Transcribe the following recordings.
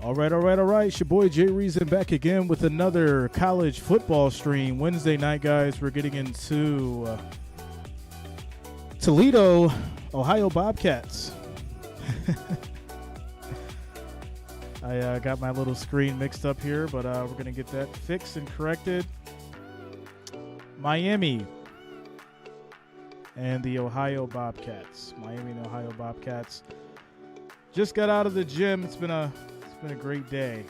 All right. It's your boy Jay Reason back again with another college football stream. Wednesday night, guys, we're getting into Toledo, Ohio Bobcats. I got my little screen mixed up here, but we're going to get that fixed and corrected. Miami and the Ohio Bobcats. Miami and the Ohio Bobcats just got out of the gym. It's been a great day.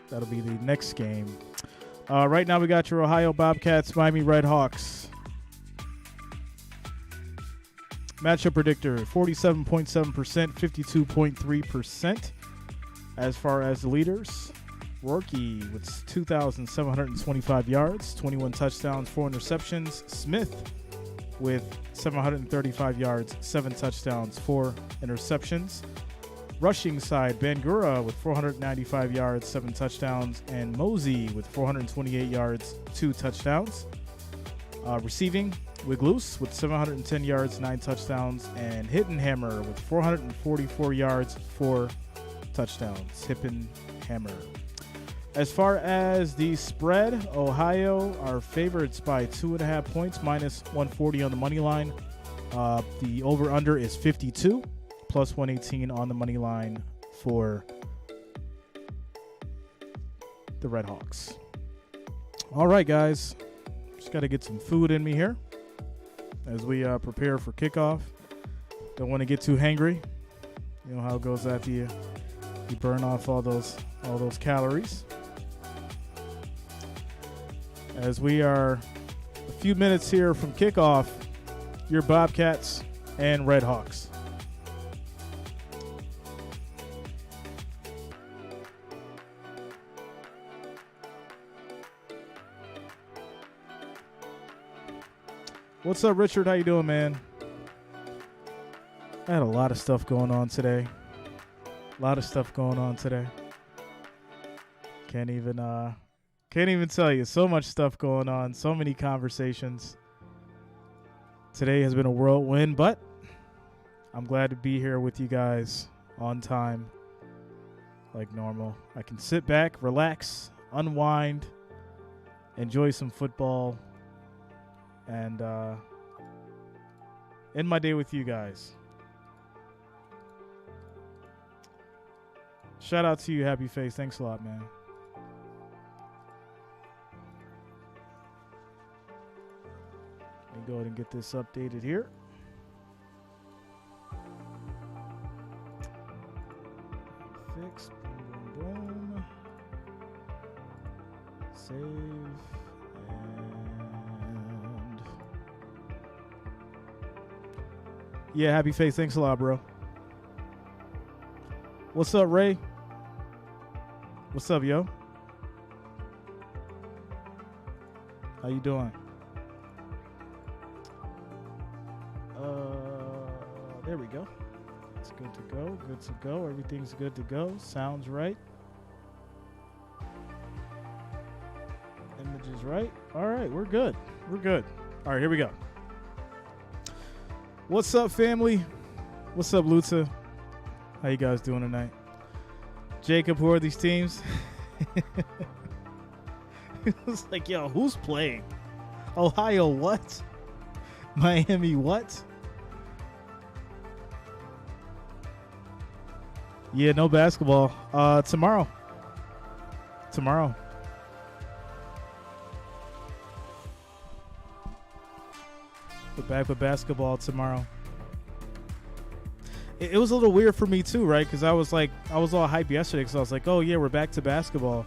That'll be the next game. Right now we got your Ohio Bobcats, Miami Redhawks. Matchup predictor, 47.7%, 52.3%. As far as the leaders, Rourke with 2,725 yards, 21 touchdowns, 4 interceptions. Smith with 735 yards, 7 touchdowns, 4 interceptions. Rushing side, Bangura with 495 yards, 7 touchdowns, and Mosey with 428 yards, 2 touchdowns. Receiving, Wigloose with 710 yards, 9 touchdowns, and Hittenhammer with 444 yards, 4 touchdowns. Hippenhammer. As far as the spread, Ohio are favorites by 2.5 points, minus 140 on the money line. The over-under is 52, plus 118 on the money line for the Redhawks. All right, guys. Just got to get some food in me here as we prepare for kickoff. Don't want to get too hangry. You know how it goes after you burn off all those calories. As we are a few minutes here from kickoff, your Bobcats and Redhawks. What's up, Richard? How you doing, man? I had a lot of stuff going on today. Can't even tell you. So much stuff going on. So many conversations. Today has been a whirlwind, but I'm glad to be here with you guys on time, like normal. I can sit back, relax, unwind, enjoy some football, and end my day with you guys. Shout out to you, Happy Face. Thanks a lot, man. Let me go ahead and get this updated here. Fix. Boom. Save. Yeah, Happy Face. Thanks a lot, bro. What's up, Ray? What's up, yo? How you doing? There we go. It's good to go. Good to go. Everything's good to go. Sounds right. Image is right. All right, we're good. All right, here we go. What's up, family? What's up, Luta? How you guys doing tonight? Jacob, who are these teams? It was like, yo, who's playing? Ohio what? Miami what? Yeah, no basketball. Tomorrow. We're back with basketball tomorrow. It was a little weird for me too, right? Because I was all hyped yesterday because I was like, oh yeah, we're back to basketball.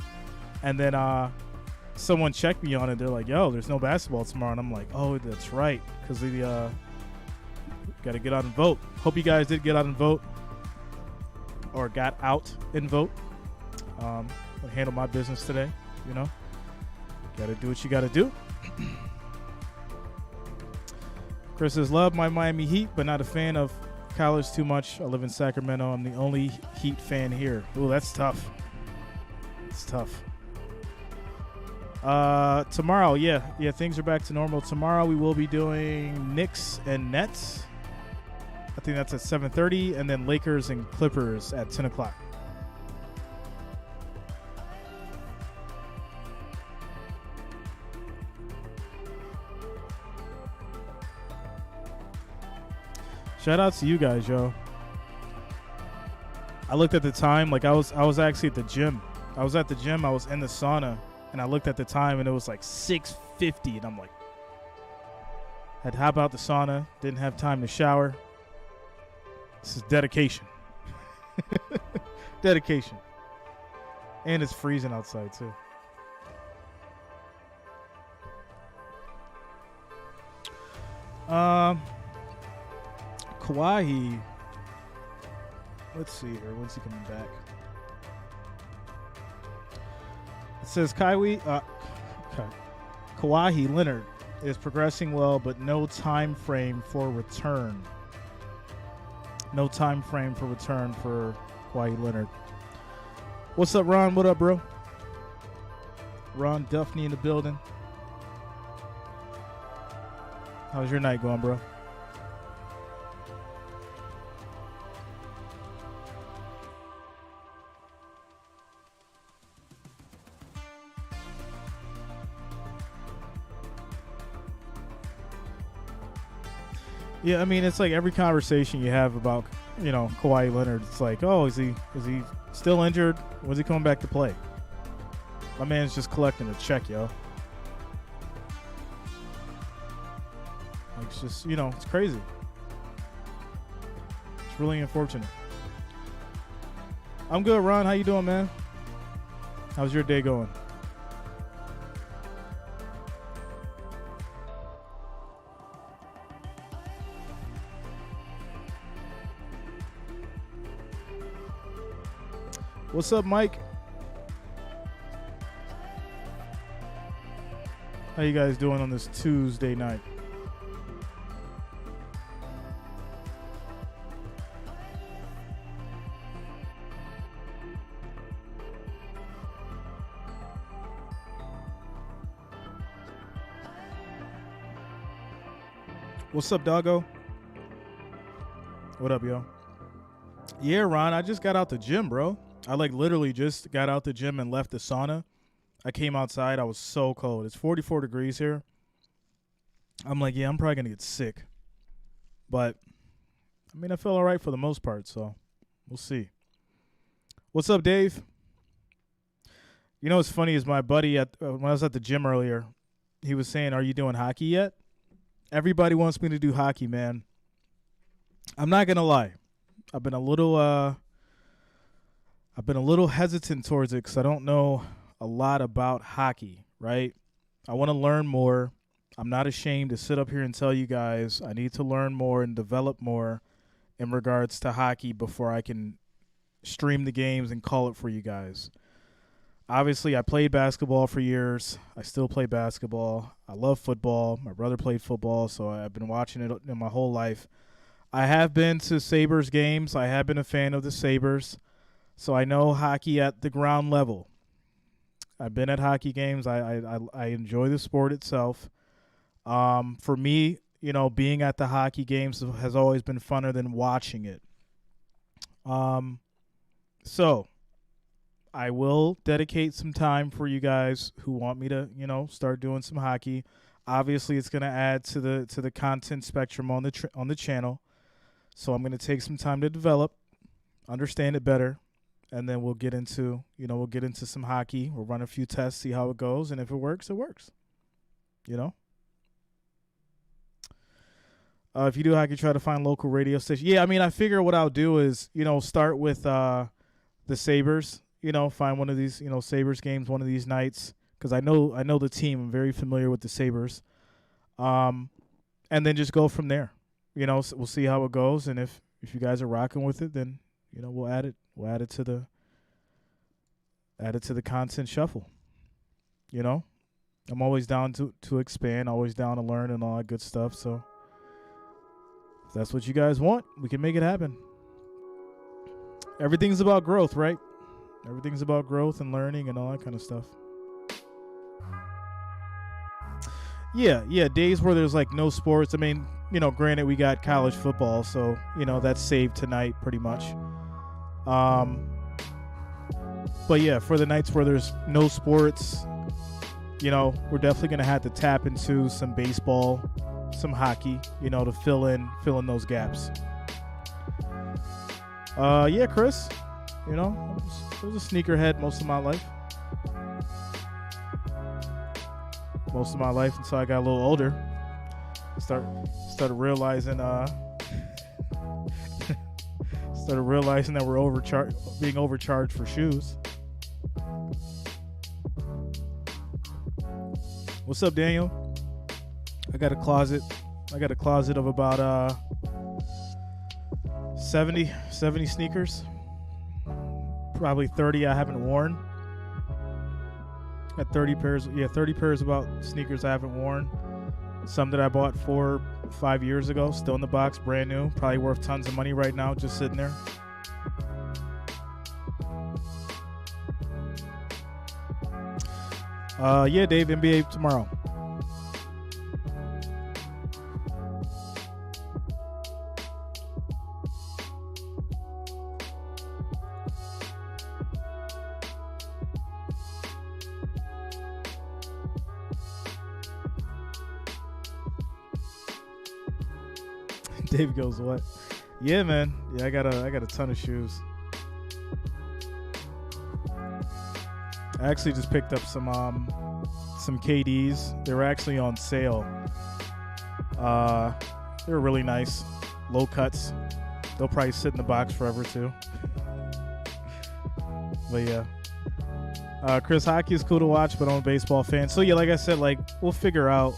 And then someone checked me on it. They're like, yo, there's no basketball tomorrow. And I'm like, oh, that's right. Because we got to get out and vote. Hope you guys did get out and vote. Or got out and vote. I'll handle my business today, you know. Got to do what you got to do. Chris says, love my Miami Heat, but not a fan of college too much. I live in Sacramento. I'm the only Heat fan here. Ooh, that's tough. It's tough. Tomorrow, yeah, things are back to normal. Tomorrow we will be doing Knicks and Nets. I think that's at 7:30, and then Lakers and Clippers at 10 o'clock. Shout out to you guys, yo. I looked at the time, like I was actually at the gym. I was at the gym, I was in the sauna, and I looked at the time and it was like 6:50, and I'm like, had to hop out the sauna, didn't have time to shower. This is dedication. Dedication. And it's freezing outside too. Kawhi, let's see here. When's he coming back? It says Kawhi Leonard is progressing well, but no time frame for return. No time frame for return for Kawhi Leonard. What's up, Ron? What up, bro? Ron Duffney in the building. How's your night going, bro? Yeah, I mean, it's like every conversation you have about, you know, Kawhi Leonard, it's like, oh, is he still injured? When's he coming back to play? My man's just collecting a check, yo. Like, it's just, you know, it's crazy. It's really unfortunate. I'm good, Ron. How you doing, man? How's your day going? What's up, Mike? How you guys doing on this Tuesday night? What's up, doggo? What up, yo? Yeah, Ron, I just got out the gym, bro. I like literally just got out the gym and left the sauna. I came outside. I was so cold. It's 44 degrees here. I'm like, yeah, I'm probably going to get sick. But, I mean, I feel all right for the most part, so we'll see. What's up, Dave? You know what's funny is my buddy, when I was at the gym earlier, he was saying, are you doing hockey yet? Everybody wants me to do hockey, man. I'm not going to lie. I've been a little hesitant towards it because I don't know a lot about hockey, right? I want to learn more. I'm not ashamed to sit up here and tell you guys I need to learn more and develop more in regards to hockey before I can stream the games and call it for you guys. Obviously, I played basketball for years. I still play basketball. I love football. My brother played football, so I've been watching it in my whole life. I have been to Sabres games. I have been a fan of the Sabres. So I know hockey at the ground level. I've been at hockey games. I enjoy the sport itself. For me, you know, being at the hockey games has always been funner than watching it. So I will dedicate some time for you guys who want me to, you know, start doing some hockey. Obviously, it's going to add to the content spectrum on the channel. So I'm going to take some time to develop, understand it better. And then we'll get into some hockey. We'll run a few tests, see how it goes. And if it works, it works. You know? If you do hockey, try to find local radio stations. Yeah, I mean, I figure what I'll do is, you know, start with the Sabres. You know, find one of these, you know, Sabres games one of these nights. Because I know the team. I'm very familiar with the Sabres. And then just go from there. You know, so we'll see how it goes. And if you guys are rocking with it, then, you know, we'll add it. We'll add it to the content shuffle. You know, I'm always down to expand, always down to learn and all that good stuff. So if that's what you guys want, we can make it happen. Everything's about growth, right? Everything's about growth and learning and all that kind of stuff. Yeah, days where there's like no sports. I mean, granted we got college football, so that's saved tonight pretty much. But yeah, for the nights where there's no sports, we're definitely gonna have to tap into some baseball, some hockey, to fill in those gaps. Yeah, Chris, I was a sneakerhead most of my life. Most of my life until I got a little older. Started realizing that we're being overcharged for shoes. What's up, Daniel? I got a closet of about 70 sneakers. Probably 30 I haven't worn. Got 30 pairs about sneakers I haven't worn. Some that I bought 4-5 years ago, still in the box, brand new, probably worth tons of money right now, just sitting there. Yeah, Dave, NBA tomorrow. Dave goes, what? Yeah, man. Yeah, I got a ton of shoes. I actually just picked up some KDs. They were actually on sale. They were really nice, low cuts. They'll probably sit in the box forever too. But yeah, Chris, hockey is cool to watch, but I'm a baseball fan. So yeah, like I said, we'll figure out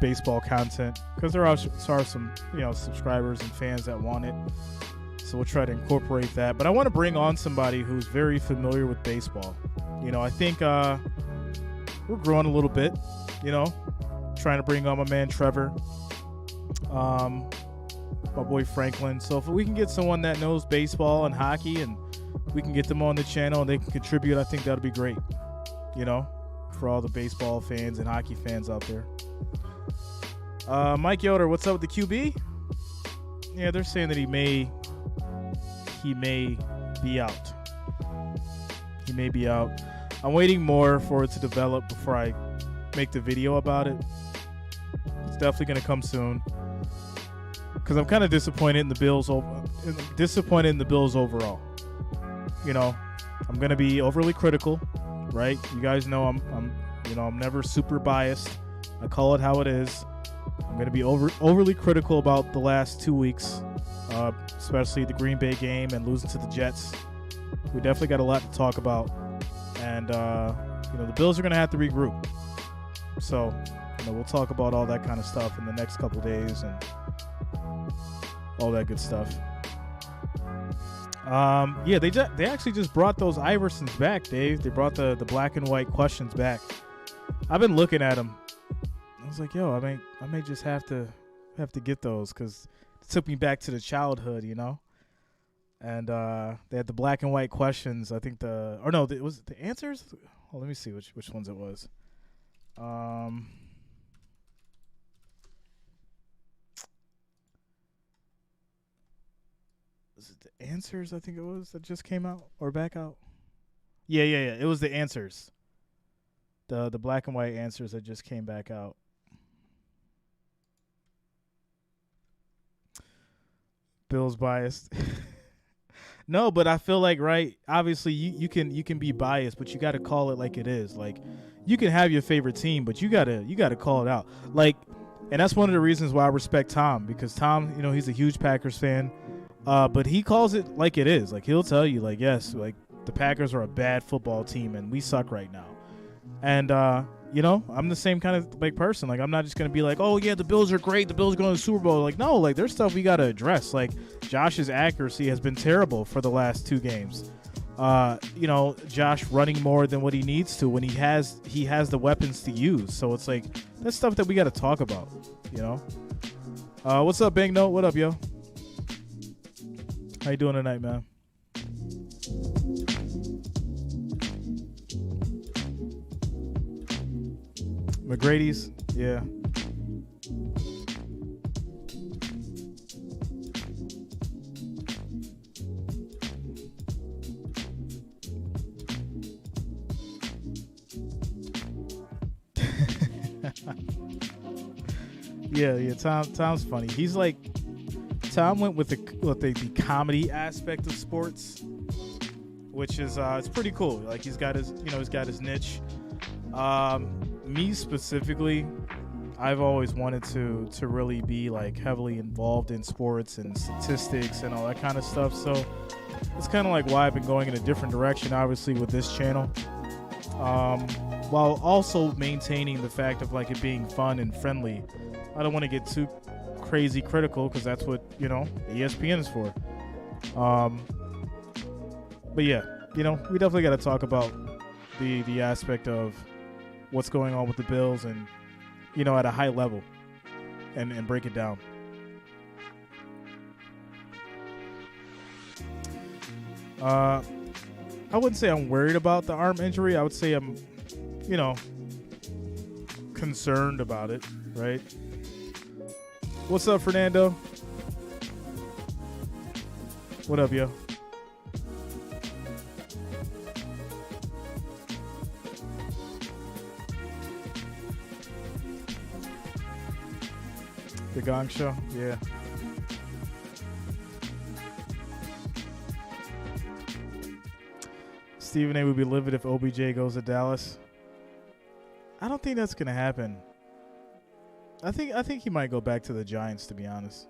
baseball content because there are some subscribers and fans that want it. So we'll try to incorporate that. But I want to bring on somebody who's very familiar with baseball. I think we're growing a little bit, trying to bring on my man Trevor, my boy Franklin. So if we can get someone that knows baseball and hockey and we can get them on the channel and they can contribute, I think that'll be great, for all the baseball fans and hockey fans out there. Mike Yoder, what's up with the QB? Yeah, they're saying that he may be out. He may be out. I'm waiting more for it to develop before I make the video about it. It's definitely going to come soon. Because I'm kind of disappointed in the Bills. Disappointed in the Bills overall. I'm going to be overly critical, right? You guys know I'm never super biased. I call it how it is. I'm going to be overly critical about the last 2 weeks, especially the Green Bay game and losing to the Jets. We definitely got a lot to talk about. And, the Bills are going to have to regroup. So, we'll talk about all that kind of stuff in the next couple days and all that good stuff. Yeah, they actually just brought those Iversons back, Dave. They brought the black and white questions back. I've been looking at them. I was like, yo, I may just have to get those because it took me back to the childhood, And they had the black and white questions. I think it was the answers. Oh, let me see which ones it was. Was it the answers? I think it was that just came out or back out. Yeah. It was the answers. The black and white answers that just came back out. Bill's biased. No, but I feel like, right, obviously you can be biased, but you got to call it like it is. Like, you can have your favorite team, but you got to call it out. Like, and that's one of the reasons why I respect Tom, because Tom, he's a huge Packers fan, but he calls it like it is. Like, he'll tell you, like, yes, like, the Packers are a bad football team, and we suck right now. And, I'm the same kind of person. Like, I'm not just going to be like, oh, yeah, the Bills are great. The Bills are going to the Super Bowl. Like, no, like, there's stuff we got to address. Like, Josh's accuracy has been terrible for the last 2 games. Josh running more than what he needs to when he has the weapons to use. So it's like, that's stuff that we got to talk about, What's up, Banknote? What up, yo? How you doing tonight, man? McGrady's Yeah. Yeah. Tom's funny. He's like, Tom went with the comedy aspect of sports, which is it's pretty cool. Like he's got his niche. Me specifically, I've always wanted to really be like heavily involved in sports and statistics and all that kind of stuff. So it's kind of like why I've been going in a different direction, obviously, with this channel, while also maintaining the fact of like it being fun and friendly. I don't want to get too crazy critical because that's what ESPN is for. But yeah, we definitely got to talk about the aspect of what's going on with the Bills and at a high level and break it down. I wouldn't say I'm worried about the arm injury. I would say I'm concerned about it, right? What's up, Fernando? What up, yo? The Gong Show? Yeah. Stephen A would be livid if OBJ goes to Dallas. I don't think that's going to happen. I think he might go back to the Giants, to be honest.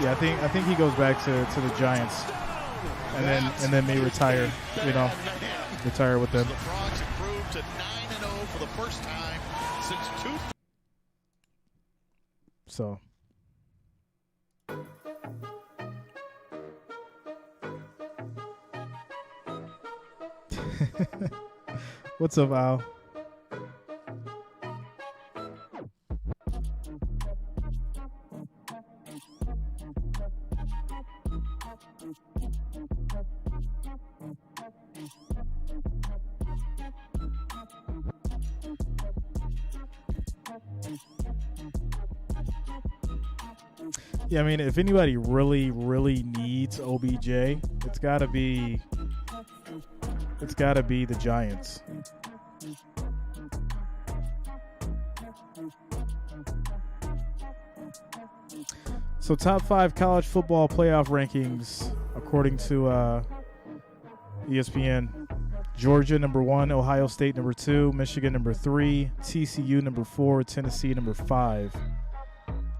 Yeah, I think he goes back to the Giants, and then may retire. Retire with them. The Frogs improved to 9-0 for the first time since 2. So. What's up, Al? Yeah, I mean, if anybody really, really needs OBJ, it's gotta be the Giants. So top 5 college football playoff rankings according to ESPN. Georgia number 1, Ohio State number 2, Michigan number 3, TCU number 4, Tennessee number 5.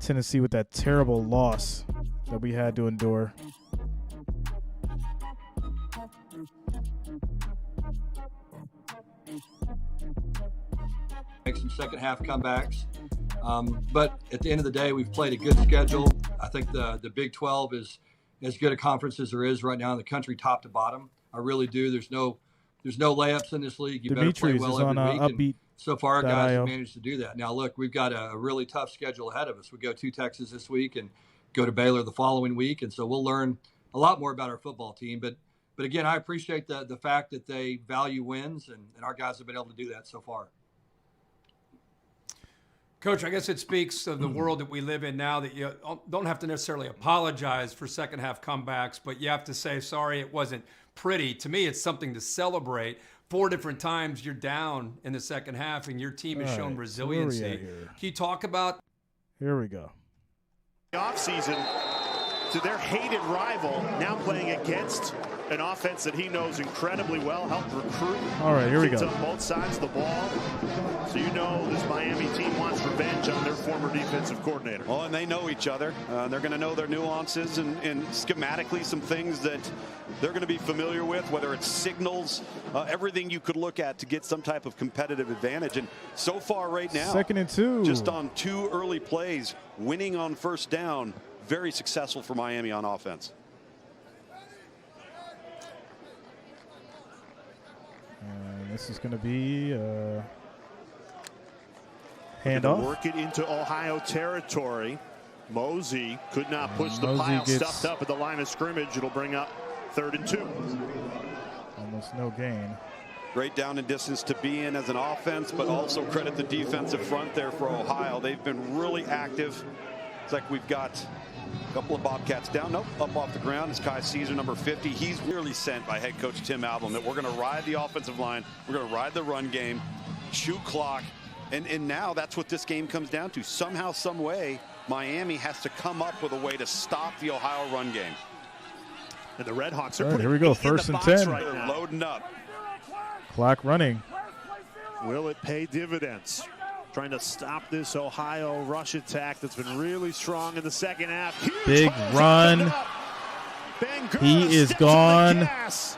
Tennessee with that terrible loss that we had to endure. Make some second half comebacks. But at the end of the day, we've played a good schedule. I think the Big 12 is as good a conference as there is right now in the country, top to bottom. I really do. There's no layups in this league. You Demetrius better play well every week. Upbeat. So far, our guys have managed to do that. Now, look, we've got a really tough schedule ahead of us. We go to Texas this week and go to Baylor the following week, and so we'll learn a lot more about our football team. But again, I appreciate the fact that they value wins, and our guys have been able to do that so far. Coach, I guess it speaks of the world that we live in now that you don't have to necessarily apologize for second half comebacks, but you have to say, sorry, it wasn't pretty. To me, it's something to celebrate. 4 different times you're down in the second half and your team has shown resiliency. Can you talk about? Here we go. Offseason to their hated rival, now playing against an offense that he knows incredibly well, helped recruit. All right, here we go. On both sides of the ball. So this Miami team wants revenge on their former defensive coordinator. Oh, and they know each other. They're going to know their nuances and schematically some things that they're going to be familiar with, whether it's signals, everything you could look at to get some type of competitive advantage. And so far right now, 2nd and 2. Just on 2 early plays, winning on first down, very successful for Miami on offense. This is going to be handoff. Work it into Ohio territory. Mosey could not push the pile, stuffed up at the line of scrimmage. It'll bring up 3rd and 2. Almost no gain. Great down and distance to be in as an offense, but also credit the defensive front there for Ohio. They've been really active. It's like we've got a couple of Bobcats down. Nope, up off the ground is Kai Caesar, number 50. He's really sent by head coach Tim Albin that we're going to ride the offensive line. We're going to ride the run game, chew clock. And now that's what this game comes down to. Somehow, some way, Miami has to come up with a way to stop the Ohio run game. And the Redhawks are All right, here we go. 1st and 10. Right They're now. loading up. Clock running. Will it pay dividends? Trying to stop this Ohio rush attack that's been really strong in the second half. Huge Big hole, run. Bangura He is steps on the gone. gas.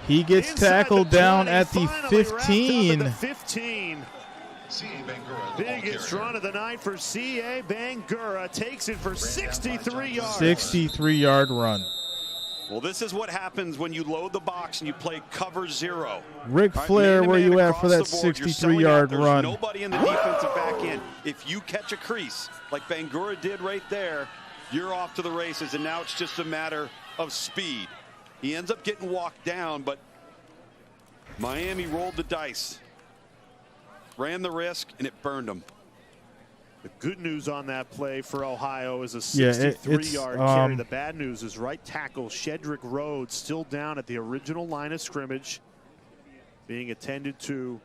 He gets Inside tackled the down 20, at the finally wrapped up at 15. the 15. Biggest run of the night for C.A. Bangura. Takes it for 63 yards. 63-yard run. Well, this is what happens when you load the box and you play cover 0. Ric All right, Flair, man-to-man where you at across for that the board. You're selling 63-yard out. There's run? Nobody in the defensive back end. If you catch a crease like Bangura did right there, you're off to the races, and now it's just a matter of speed. He ends up getting walked down, but Miami rolled the dice, ran the risk, and it burned them. The good news on that play for Ohio is a Yeah, 63-yard carry. The bad news is right tackle Shedrick Rhodes still down at the original line of scrimmage, being attended to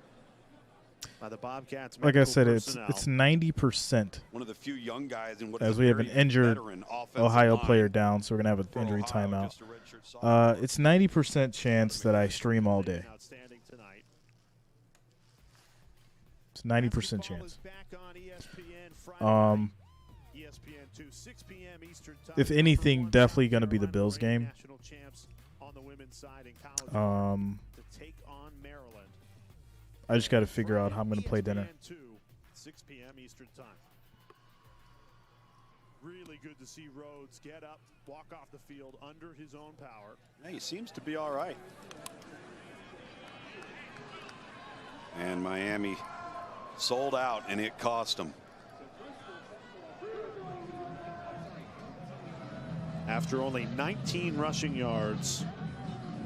by the Bobcats. Like I said, personnel. it's 90%. One of the few young guys in what As is a we have an very injured veteran offensive Ohio line player down, so we're going to have for an injury Ohio, timeout. just a redshirt sophomore. It's 90% chance that I stream all day. Outstanding tonight. It's 90% chance. ESPN2, 6 p.m. Eastern time. If anything, definitely going to be the Bills game. National champs on the women's side in college to take on Maryland. I just got to figure out how I'm going to play dinner. ESPN2, 6 p.m. Eastern time. Really good to see Rhodes get up, walk off the field under his own power. Hey, he seems to be all right. And Miami sold out, and it cost them. After only 19 rushing yards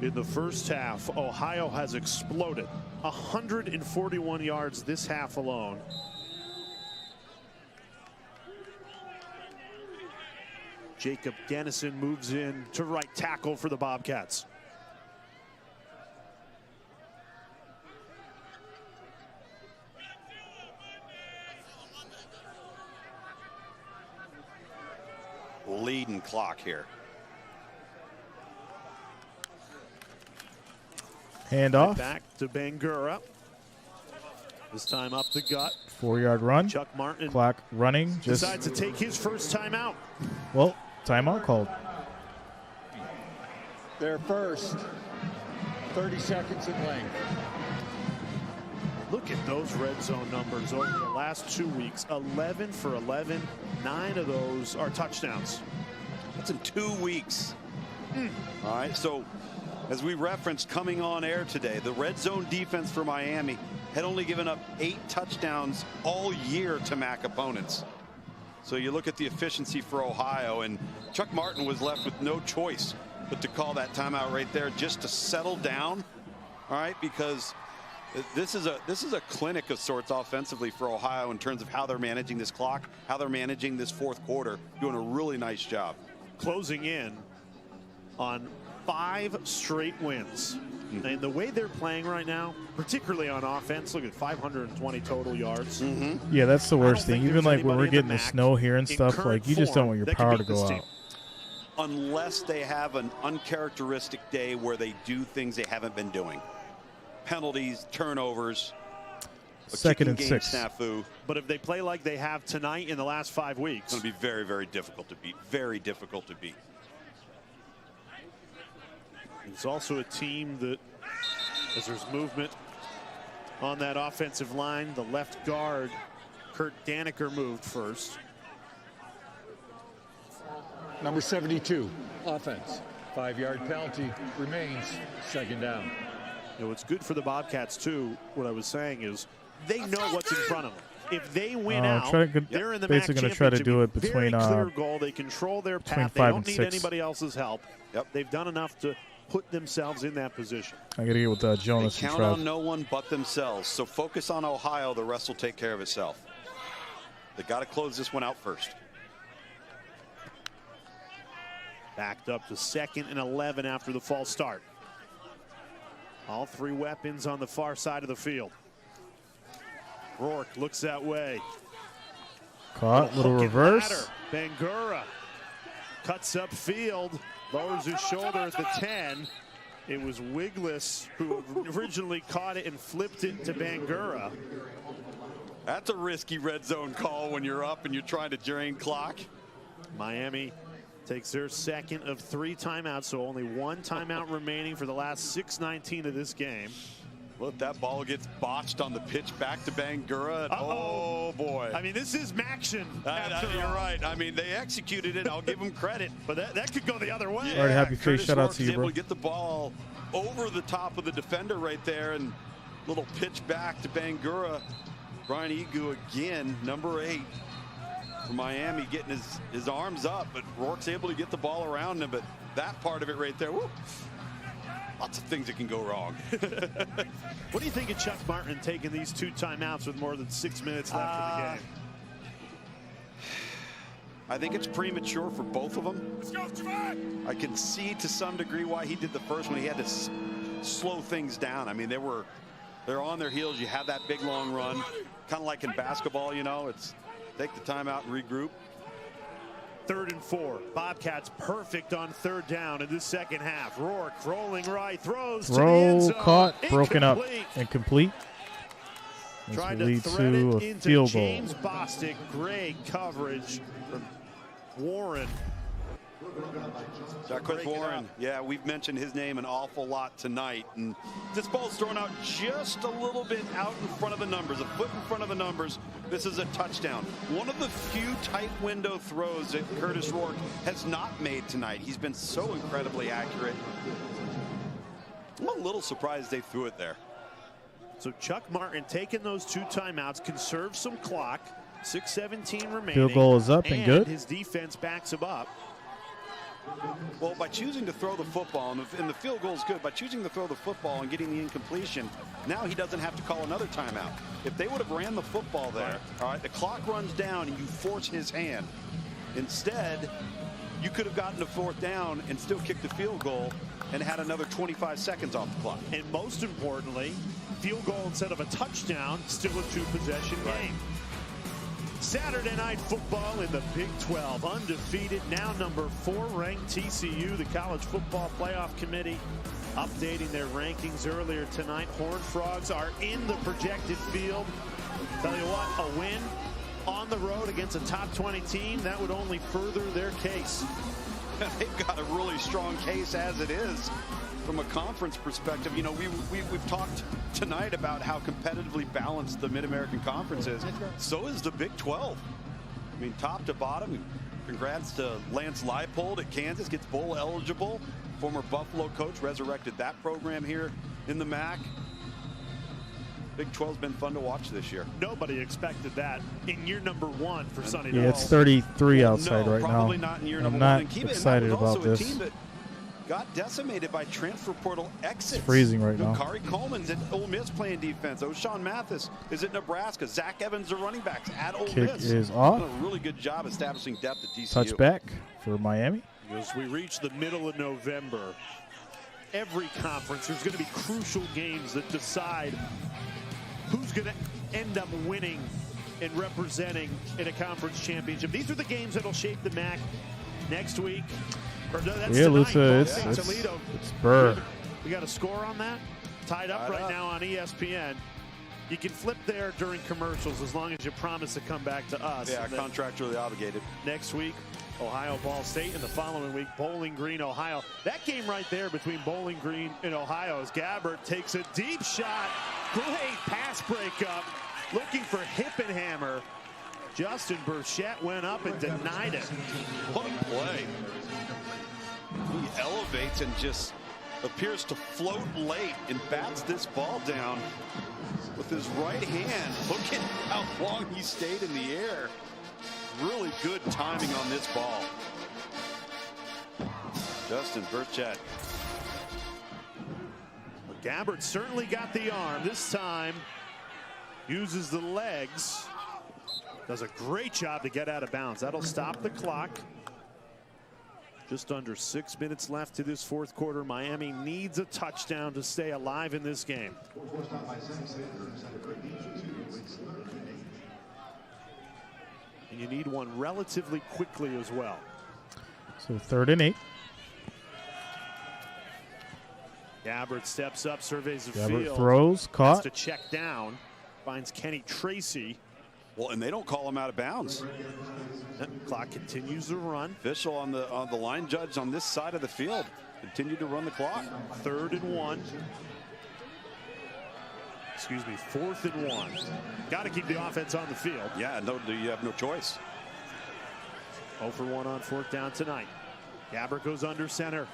in the first half, Ohio has exploded. 141 yards this half alone. Jacob Dennison moves in to right tackle for the Bobcats. Leading clock here. Handoff. Back to Bangura. This time up the gut. 4-yard run. Chuck Martin Clock running. Just decides to take his first timeout. well, timeout called. Their first 30 seconds in length. Look at those red zone numbers over the last 2 weeks. 11 for 11. 9 of those are touchdowns. That's in 2 weeks. All right, so as we referenced coming on air today, the red zone defense for Miami had only given up 8 touchdowns all year to MAC opponents. So you look at the efficiency for Ohio, and Chuck Martin was left with no choice but to call that timeout right there just to settle down. All right, because this is a clinic of sorts offensively for Ohio in terms of how they're managing this clock, how they're managing this fourth quarter, doing a really nice job. Closing in on 5 straight wins. And the way they're playing right now, particularly on offense, look at 520 total yards. Yeah, that's the worst think thing. Even there's like when anybody we're in getting the the MAC snow here and in stuff, current like you just don't want your form that can power beat to this go team. out. Unless they have an uncharacteristic day where they do things they haven't been doing. Penalties, turnovers, a 2nd and kicking game 6. snafu. But if they play like they have tonight in the last 5 weeks, It's going to be very, very difficult to beat. Very difficult to beat. it's also a team that, as there's movement on that offensive line, the left guard, Kurt Daniker, moved first. Number 72, offense. 5-yard penalty remains, 2nd down. You know, what's good for the Bobcats, too, what I was saying is they know what's in front of them. if they win out, they're in the MAC basically going to try to do it between very clear goal. They control their path. They don't need anybody else's help. Yep. They've done enough to put themselves in that position. I got to get with Jonas. They count on no one but themselves. So focus on Ohio. The rest will take care of itself. They got to close this one out first. Backed up to 2nd and 11 after the false start. All 3 weapons on the far side of the field. Rourke looks that way. Caught, little reverse. Bangura cuts up field, lowers his shoulder at the 10. It was Wiglis who originally caught it and flipped it to Bangura. That's a risky red zone call when you're up and you're trying to drain clock. Miami takes their 2nd of 3 timeouts, so only 1 timeout remaining for the last 6:19 of this game. Look, that ball gets botched on the pitch back to Bangura. Oh, boy. I mean, this is Maction. You're right. I mean, they executed it. I'll give them credit. But that could go the other way. All right, happy face. Shout out to you, bro. Able to get the ball over the top of the defender right there, and little pitch back to Bangura. Brian Egu again, number 8 for Miami, getting his arms up, but Rourke's able to get the ball around him. But that part of it right there, whoop, lots of things that can go wrong. What do you think of Chuck Martin taking these 2 timeouts with more than 6 minutes left in the game? I think it's premature for both of them. Let's go, I can see to some degree why he did the first one. He had to slow things down. I mean, they're on their heels. You have that big long run, kind of like in basketball, you know. It's take the timeout and regroup. 3rd and 4. Bobcats perfect on 3rd down in this 2nd half. Rourke rolling right, throws to the end zone. Caught, broken up, incomplete. This Trying will to lead thread to it a into field goal. James Bostic. Great coverage from Warren. Chris Warren, yeah, we've mentioned his name an awful lot tonight, and this ball's thrown out just a little bit out in front of the numbers, a foot in front of the numbers. This is a touchdown. One of the few tight window throws that Curtis Rourke has not made tonight. He's been so incredibly accurate. I'm a little surprised they threw it there. So Chuck Martin taking those 2 timeouts, conserve some clock. 6:17 remaining. Field goal is up and good. His defense backs him up. Well, by choosing to throw the football, and the field goal is good, by choosing to throw the football and getting the incompletion, now he doesn't have to call another timeout. If they would have ran the football there, all right, the clock runs down and you force his hand. Instead, you could have gotten to 4th down and still kicked the field goal and had another 25 seconds off the clock. And most importantly, field goal instead of a touchdown, still a 2-possession game. Saturday night football in the Big 12. Undefeated, now number 4 ranked TCU. The College Football Playoff Committee updating their rankings earlier tonight. Horned Frogs are in the projected field. Tell you what, a win on the road against a top 20 team, that would only further their case. They've got a really strong case as it is from a conference perspective. You know, we've talked tonight about how competitively balanced the Mid-American Conference is. So is the Big 12. I mean, top to bottom. Congrats to Lance Leipold at Kansas, gets bowl eligible. Former Buffalo coach, resurrected that program here in the MAC. Big 12's been fun to watch this year. Nobody expected that in year number 1 for Sonny Dykes. Yeah, it's 33 outside right now. Probably not in year number 1. I'm And not excited about this. A team that got decimated by transfer portal exits. It's freezing right now. Kari Coleman's at Ole Miss playing defense. O'Shawn Mathis is at Nebraska. Zach Evans, the running backs at Ole Kick Miss. is off. Done a really good job establishing depth at TCU. Touchback for Miami. As we reach the middle of November, every conference, there's going to be crucial games that decide who's going to end up winning and representing in a conference championship. These are the games that'll shape the MAC next week. Yeah, Luca, it's Burr. We got a score on that? Tied up right now on ESPN. You can flip there during commercials as long as you promise to come back to us. Yeah, contractually obligated. Next week, Ohio Ball State, and the following week, Bowling Green, Ohio. That game right there between Bowling Green and Ohio as Gabbert takes a deep shot. Great pass breakup. Looking for Hippenhammer. Justin Burchett went up and denied it. What a play. He elevates and just appears to float late and bats this ball down with his right hand. Look at how long he stayed in the air. Really good timing on this ball. Justin Burchett. Gabbert certainly got the arm. This time uses the legs. Does a great job to get out of bounds. That'll stop the clock. Just under 6 minutes left to this fourth quarter. Miami needs a touchdown to stay alive in this game. And you need one relatively quickly as well. So 3rd and 8. Gabbert steps up, surveys the Gabbert field. throws, caught. To check down, finds Kenny Tracy. Well, and they don't call him out of bounds. Clock continues to run. Official on the line judge on this side of the field continue to run the clock. 3rd and 1. Excuse me, 4th and 1. Got to keep the offense on the field. Yeah, no, you have no choice. 0 for 1 on 4th down tonight. Gabbert goes under center.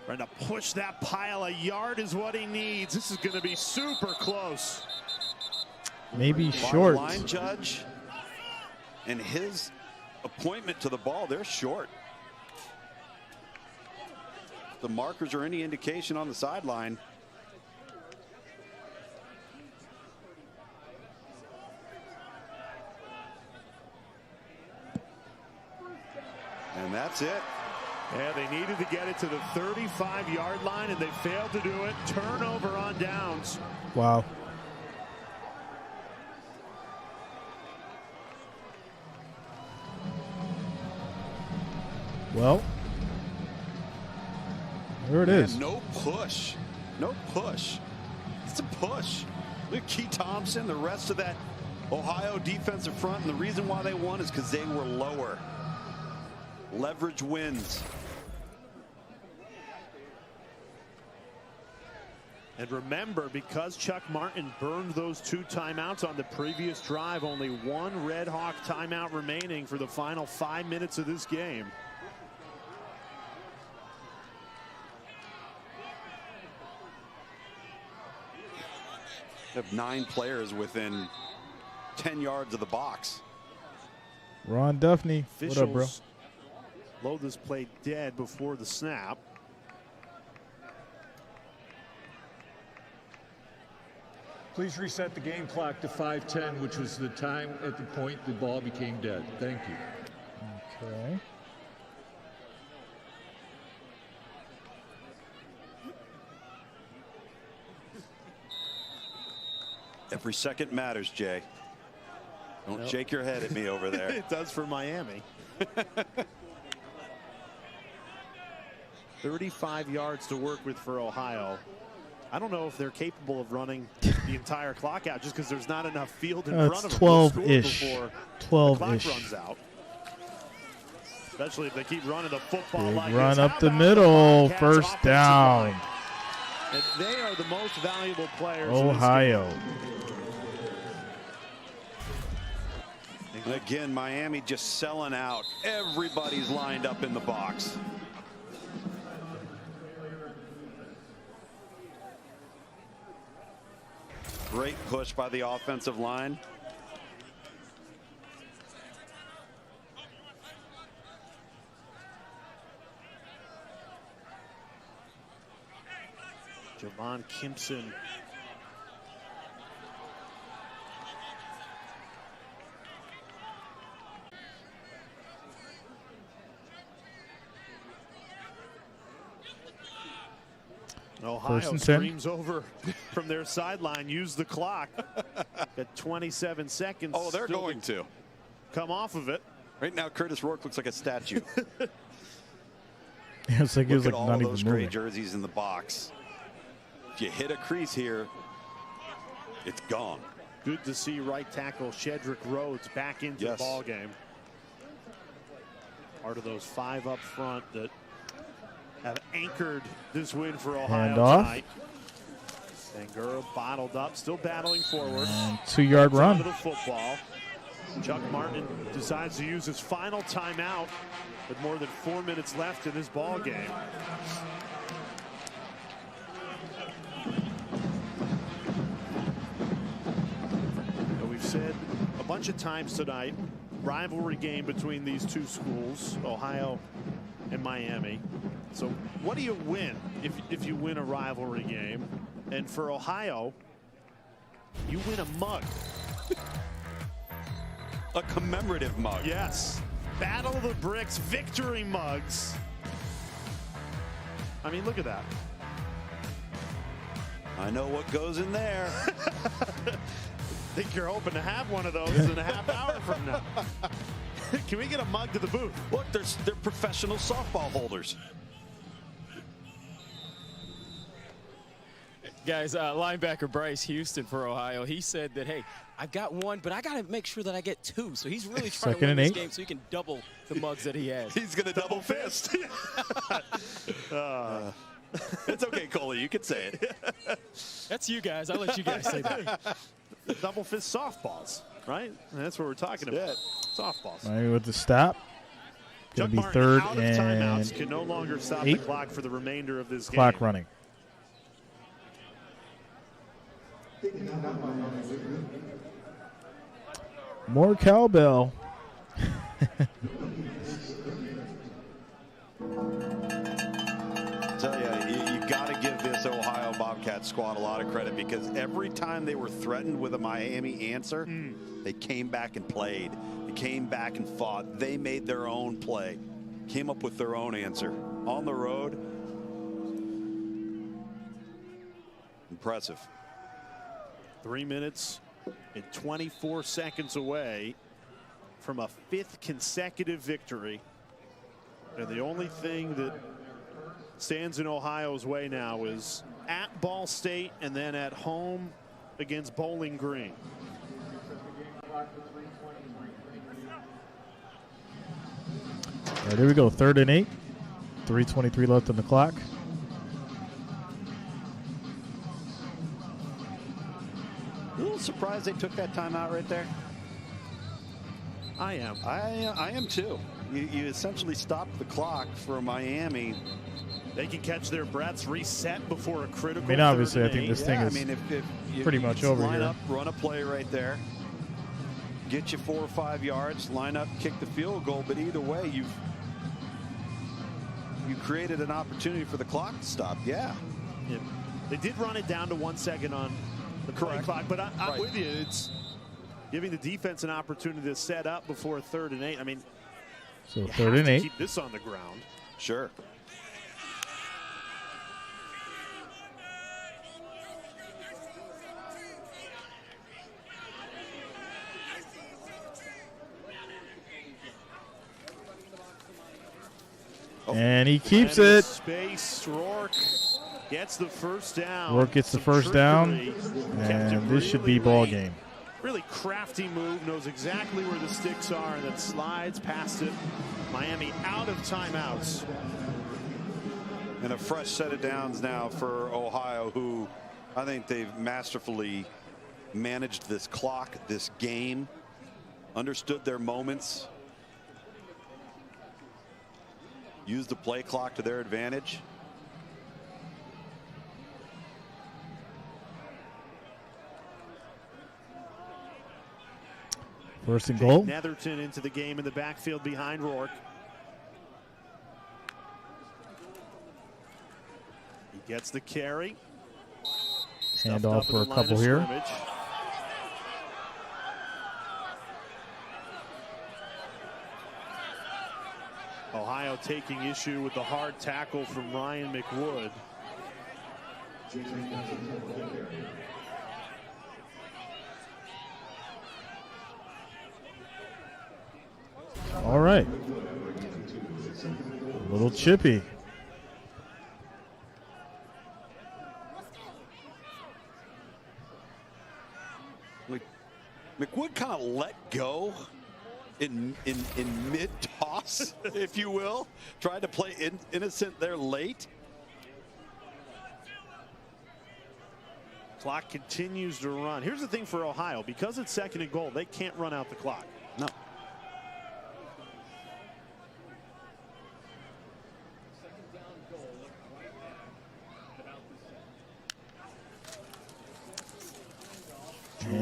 Trying to push that pile. A yard is what he needs. This is going to be super close. Maybe short. Line judge and his appointment to the ball, they're short. The markers are any indication on the sideline. And that's it. Yeah, they needed to get it to the 35-yard line, and they failed to do it. Turnover on downs. Wow. Well, there it is. No push. No push. It's a push. Look at Key Thompson, the rest of that Ohio defensive front, and the reason why they won is because they were lower. Leverage wins. And remember, because Chuck Martin burned those 2 timeouts on the previous drive, only 1 Redhawk timeout remaining for the final 5 minutes of this game. Have 9 players within 10 yards of the box. Ron Duffney, what up, bro? Load this play dead before the snap. Please reset the game clock to 5:10, which was the time at the point the ball became dead. Thank you. Okay. Every second matters, Jay. Don't shake your head at me over there. It does for Miami. 35 yards to work with for Ohio. I don't know if they're capable of running the entire clock out just because there's not enough field in front of them. 12-ish. Before 12-ish. the clock runs out. Especially if they keep running the football Big like run this. up How the about middle. Bobcats First offensive down. line? And they are the most valuable players. Ohio. And again, Miami just selling out. Everybody's lined up in the box. Great push by the offensive line. Javon Kimpson. Ohio screams over from their sideline. Use the clock at 27 seconds. Oh, they're going to come off of it. Right now, Curtis Rourke looks like a statue. It's like he was Look like at not all even those moving. gray jerseys in the box. If you hit a crease here, it's gone. Good to see right tackle Shedrick Rhodes back into the ball game. Part of those 5 up front that have anchored this win for Ohio tonight. Sangura bottled up, still battling forward. And 2-yard run. The football. Chuck Martin decides to use his final timeout with more than 4 minutes left in this ball game. said a bunch of times tonight, rivalry game between these two schools, Ohio and Miami. So what do you win if you win a rivalry game? And for Ohio, you win a mug. A commemorative mug. Yes. Battle of the Bricks victory mugs. I mean, look at that. I know what goes in there. I think you're hoping to have one of those in a half hour from now. Can we get a mug to the booth? Look, they're professional softball holders. Guys, linebacker Bryce Houston for Ohio, he said that, hey, I've got one, but I got to make sure that I get two. So he's really trying to win this game so he can double the mugs that he has. He's going to double fist. It's okay, Coley. You can say it. That's you guys. I'll let you guys say that. Double fist softballs, right? And that's what we're talking about. Softballs. Miami with the stop. Going to be Martin third out of and timeouts, can no longer stop the 8. clock for the remainder of this game. Clock running. More cowbell. Tell you got to give this Ohio Bobcats squad a lot of credit, because every time they were threatened with a Miami answer, they came back and played. They came back and fought. They made their own play, came up with their own answer on the road. Impressive. 3 minutes and 24 seconds away from a 5th consecutive victory. And the only thing that stands in Ohio's way now is at Ball State and then at home against Bowling Green. All right, here we go. 3rd and 8. 3:23 left on the clock. A little surprised they took that timeout right there. I am. I am too. You essentially stopped the clock for Miami. They can catch their breaths, reset before a critical. I mean, obviously, I 3rd and think 8. this thing is if you pretty much over line here. up, run a play right there, get you 4 or 5 yards, line up, kick the field goal. But either way, you created an opportunity for the clock to stop. Yeah. They did run it down to 1 second on the play clock, but I'm with you. It's giving the defense an opportunity to set up before 3rd and 8. I mean, So you 3rd have and to 8. keep this on the ground. Sure. And he keeps it. Space. Rourke gets the first down. Rourke gets the Some first down. trickery. And Kept it this should be really ball late. game. Really crafty move, knows exactly where the sticks are, and then slides past it. Miami out of timeouts. And a fresh set of downs now for Ohio, who I think they've masterfully managed this clock, this game, understood their moments, used the play clock to their advantage. First and goal. Netherton into the game in the backfield behind Rourke. He gets the carry. Hand Stuffed off up for a in the line couple of here. scrimmage. Ohio taking issue with the hard tackle from Ryan McWood. All right. A little chippy. McWood kind of let go in mid toss, if you will. Tried to play innocent there late. Clock continues to run. Here's the thing for Ohio. Because it's 2nd and goal, they can't run out the clock. No.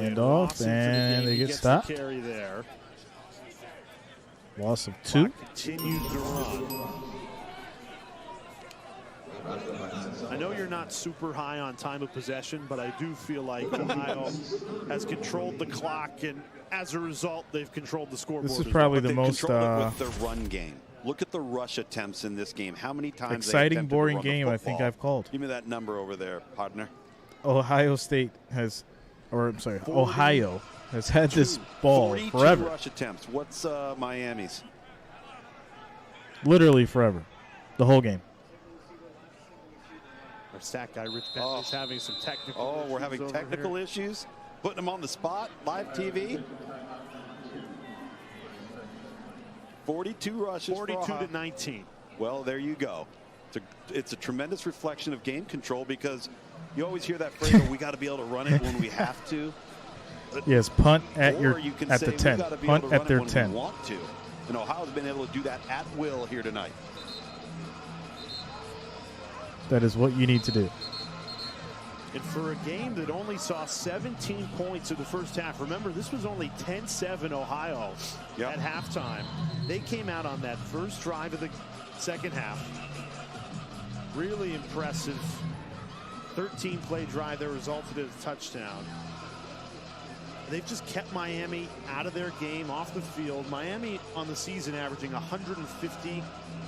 Hand off, and they get stopped. Carry there. Loss of 2. Continues to run. I know you're not super high on time of possession, but I do feel like Ohio has controlled the clock, and as a result, they've controlled the scoreboard. This is probably the most with their run game. Look at the rush attempts in this game. How many times exciting, boring game I think I've called. Give me that number over there, partner. Ohio State has, or I'm sorry, Ohio has had this ball forever. Rush attempts. What's Miami's? Literally forever, the whole game. Our stat guy, Rich Bentley, is having some technical issues. Oh, we're having technical issues? Putting them on the spot, live TV. 42 rushes 42 to 19. Well, there you go. It's a tremendous reflection of game control, because you always hear that phrase, well, we got to be able to run it when we have to. Yes, punt at the 10. Punt at their 10. We want to. And Ohio's been able to do that at will here tonight. That is what you need to do. And for a game that only saw 17 points in the first half, remember, this was only 10-7 Ohio at halftime. They came out on that first drive of the second half. Really impressive 13-play drive that resulted in a touchdown. They've just kept Miami out of their game, off the field. Miami on the season averaging 150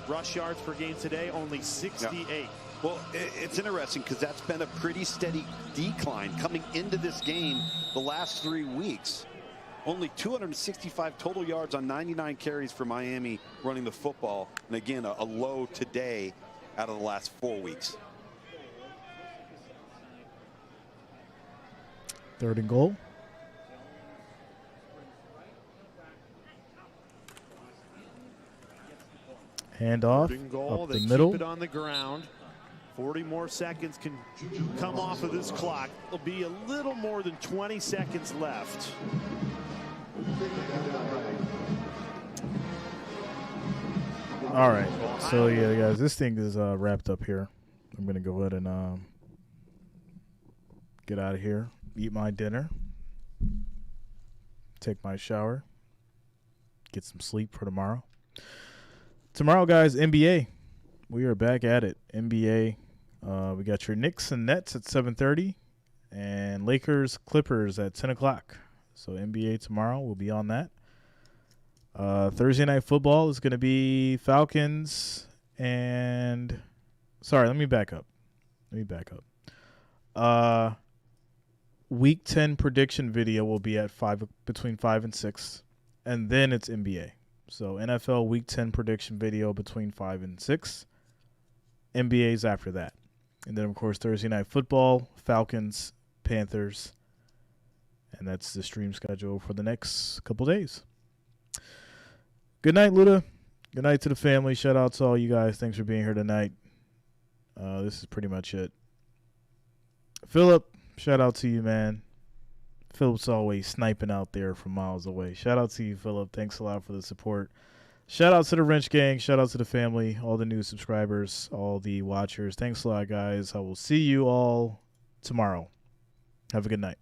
rush yards per game. Today, only 68. Yep. Well, it's interesting because that's been a pretty steady decline coming into this game the last 3 weeks. Only 265 total yards on 99 carries for Miami running the football. And again, a low today out of the last 4 weeks. 3rd and goal. Hand off up the middle. Keep it on the ground. 40 more seconds can come off of this clock. There'll be a little more than 20 seconds left. All right. So, yeah, guys, this thing is wrapped up here. I'm going to go ahead and get out of here, eat my dinner, take my shower, get some sleep for tomorrow. Tomorrow, guys, NBA. We are back at it. NBA. We got your Knicks and Nets at 7:30, and Lakers Clippers at 10 o'clock. So NBA tomorrow. We'll be on that. Thursday night football is going to be Falcons and – sorry, let me back up. Week 10 prediction video will be at between 5 and 6, and then it's NBA. So NFL Week 10 prediction video between 5 and 6. NBA's after that. And then, of course, Thursday night football, Falcons, Panthers. And that's the stream schedule for the next couple days. Good night, Luda. Good night to the family. Shout out to all you guys. Thanks for being here tonight. This is pretty much it. Philip, shout out to you, man. Philip's always sniping out there from miles away. Shout out to you, Philip. Thanks a lot for the support. Shout out to the Wrench Gang. Shout out to the family, all the new subscribers, all the watchers. Thanks a lot, guys. I will see you all tomorrow. Have a good night.